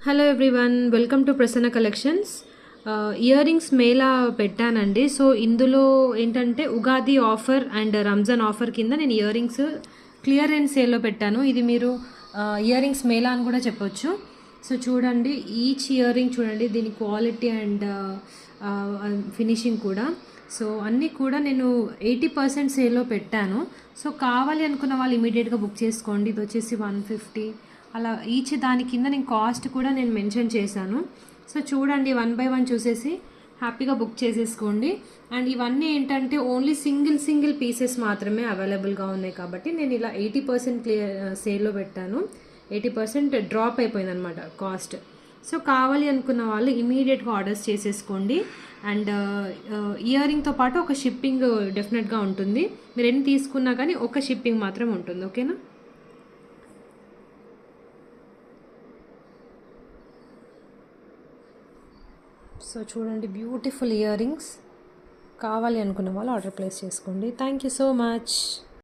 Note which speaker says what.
Speaker 1: Hello everyone, welcome to Prasanna collections. Ear rings Mela పెట్టానండి. So ఇందులో ఏంటంటే Ugadi offer and Ramzan offer కింద నేను ఇయర్ రింగ్స్ క్లియరెన్స్ సేల్లో పెట్టాను. ఇది మీరు ఇయర్ రింగ్స్ మేళా అని కూడా చెప్పొచ్చు. సో చూడండి, ఈచ్ ఇయర్ రింగ్ చూడండి, దీని క్వాలిటీ అండ్ ఫినిషింగ్ కూడా. సో అన్నీ కూడా నేను 80% సేల్లో పెట్టాను. సో కావాలి అనుకున్న వాళ్ళు ఇమీడియట్గా బుక్ చేసుకోండి. ఇది వచ్చేసి 150 అలా ఈచ్. దాని కింద నేను కాస్ట్ కూడా నేను మెన్షన్ చేశాను. సో చూడండి, 1 బై 1 చూసేసి హ్యాపీగా బుక్ చేసేసుకోండి. అండ్ ఇవన్నీ ఏంటంటే ఓన్లీ సింగిల్ పీసెస్ మాత్రమే అవైలబుల్గా ఉన్నాయి కాబట్టి నేను ఇలా 80% సేల్లో పెట్టాను. 80% డ్రాప్ అయిపోయింది అనమాట కాస్ట్. సో కావాలి అనుకున్న వాళ్ళు ఇమీడియట్గా ఆర్డర్స్ చేసేసుకోండి. అండ్ ఇయర్ రింగ్తో పాటు ఒక షిప్పింగ్ డెఫినెట్గా ఉంటుంది. మీరు ఎన్ని తీసుకున్నా కానీ ఒక షిప్పింగ్ మాత్రం ఉంటుంది. ఓకేనా? సో చూడండి, బ్యూటిఫుల్ ఇయర్ రింగ్స్. కావాలి అనుకున్న వాళ్ళు ఆర్డర్ ప్లేస్ చేసుకోండి. Thank you so much.